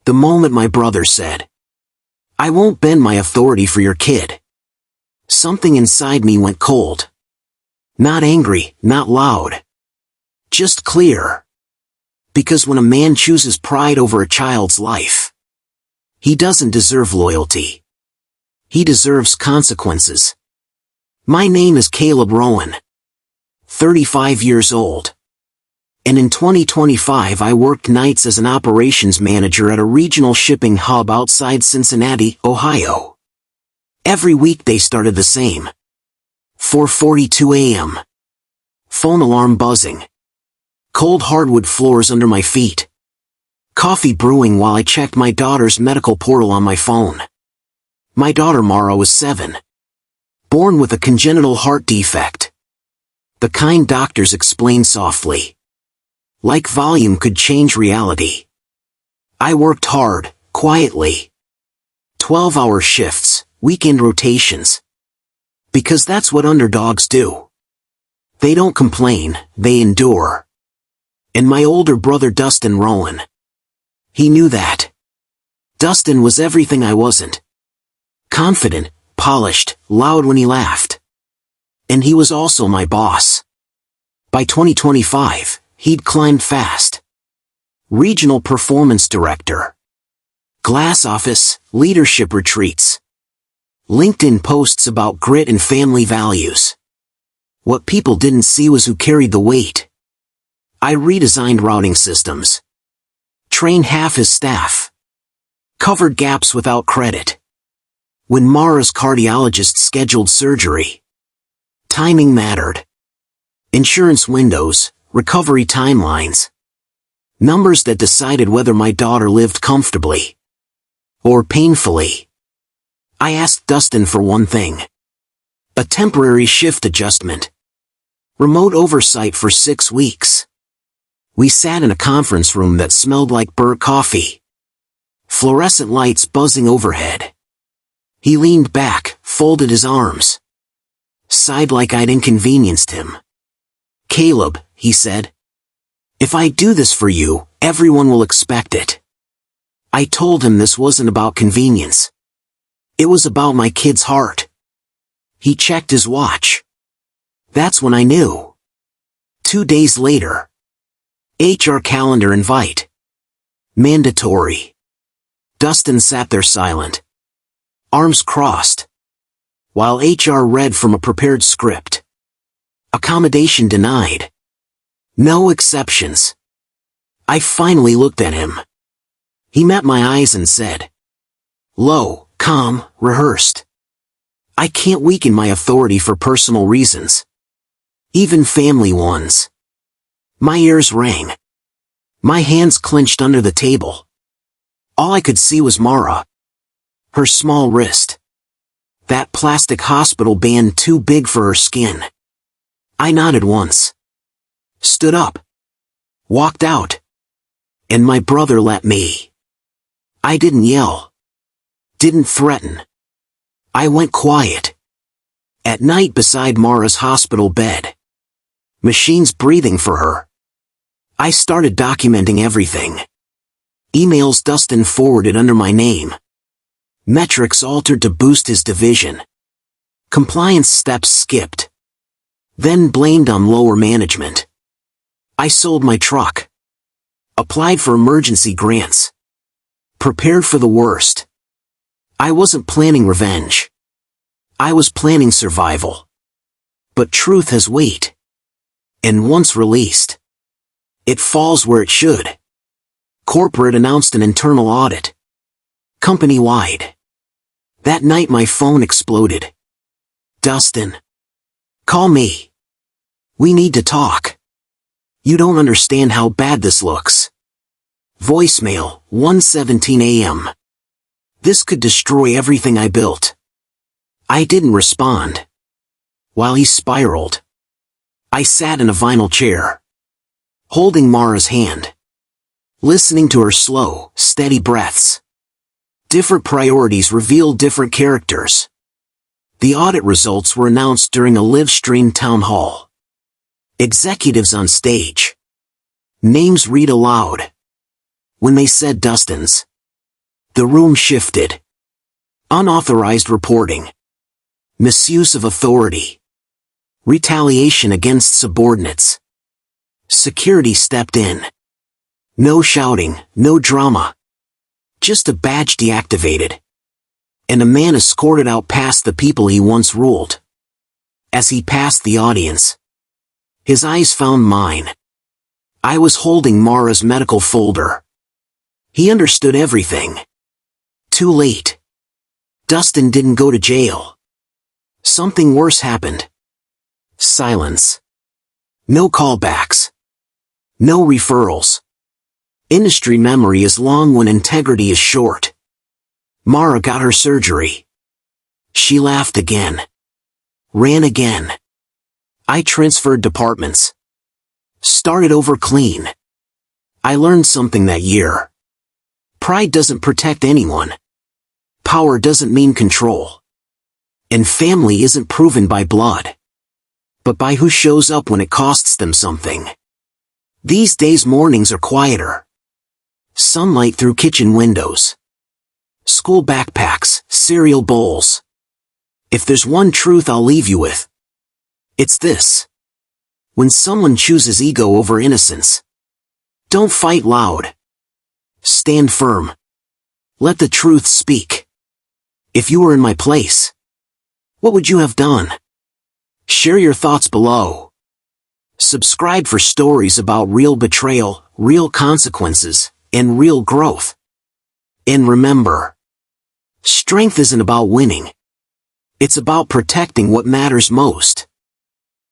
The moment my brother said, "I won't bend my authority for your kid," something inside me went cold. Not angry, not loud. Just clear. Because when a man chooses pride over a child's life, he doesn't deserve loyalty. He deserves consequences. My name is Caleb Rowan, 35 years old. And in 2025 I worked nights as an operations manager at a regional shipping hub outside Cincinnati, Ohio. Every weekday started the same. 4:42 a.m. Phone alarm buzzing. Cold hardwood floors under my feet. Coffee brewing while I checked my daughter's medical portal on my phone. My daughter Mara was 7. Born with a congenital heart defect. The kind doctors explained softly. Like volume could change reality. I worked hard, quietly. 12-hour shifts, weekend rotations. Because that's what underdogs do. They don't complain, they endure. And my older brother Dustin Rowan. He knew that. Dustin was everything I wasn't. Confident, polished, loud when he laughed. And he was also my boss. By 2025, he'd climbed fast. Regional Performance Director. Glass office, leadership retreats. LinkedIn posts about grit and family values. What people didn't see was who carried the weight. I redesigned routing systems. Trained half his staff. Covered gaps without credit. When Mara's cardiologist scheduled surgery, timing mattered. Insurance windows, recovery timelines. Numbers that decided whether my daughter lived comfortably or painfully. I asked Dustin for one thing. A temporary shift adjustment. Remote oversight for 6 weeks. We sat in a conference room that smelled like burnt coffee. Fluorescent lights buzzing overhead. He leaned back, folded his arms. Sighed like I'd inconvenienced him. "Caleb," he said. "If I do this for you, everyone will expect it." I told him this wasn't about convenience. It was about my kid's heart. He checked his watch. That's when I knew. 2 days later. HR calendar invite. Mandatory. Dustin sat there silent. Arms crossed. While HR read from a prepared script. Accommodation denied. No exceptions. I finally looked at him. He met my eyes and said. Low, calm, rehearsed. I can't weaken my authority for personal reasons. Even family ones. My ears rang. My hands clenched under the table. All I could see was Mara. Her small wrist. That plastic hospital band too big for her skin. I nodded once. Stood up. Walked out. And my brother let me. I didn't yell. Didn't threaten. I went quiet. At night beside Mara's hospital bed. Machines breathing for her. I started documenting everything. Emails Dustin forwarded under my name. Metrics altered to boost his division. Compliance steps skipped. Then blamed on lower management. I sold my truck. Applied for emergency grants. Prepared for the worst. I wasn't planning revenge. I was planning survival. But truth has weight. And once released, it falls where it should. Corporate announced an internal audit. Company-wide. That night my phone exploded. Dustin. Call me. We need to talk. You don't understand how bad this looks. Voicemail, 1:17 a.m. This could destroy everything I built. I didn't respond. While he spiraled. I sat in a vinyl chair. Holding Mara's hand. Listening to her slow, steady breaths. Different priorities revealed different characters. The audit results were announced during a live-streamed town hall. Executives on stage. Names read aloud. When they said Dustin's, The room shifted. Unauthorized reporting. Misuse of authority. Retaliation against subordinates. Security stepped in. No shouting, no drama. Just a badge deactivated. And a man escorted out past the people he once ruled. As he passed the audience, his eyes found mine. I was holding Mara's medical folder. He understood everything. Too late. Dustin didn't go to jail. Something worse happened. Silence. No callbacks. No referrals. Industry memory is long when integrity is short. Mara got her surgery. She laughed again. Ran again. I transferred departments. Started over clean. I learned something that year. Pride doesn't protect anyone. Power doesn't mean control. And family isn't proven by blood, but by who shows up when it costs them something. These days mornings are quieter. Sunlight through kitchen windows. School backpacks, cereal bowls. If there's one truth I'll leave you with, it's this. When someone chooses ego over innocence, don't fight loud. Stand firm. Let the truth speak. If you were in my place, what would you have done? Share your thoughts below. Subscribe for stories about real betrayal, real consequences, and real growth. And remember, strength isn't about winning. It's about protecting what matters most.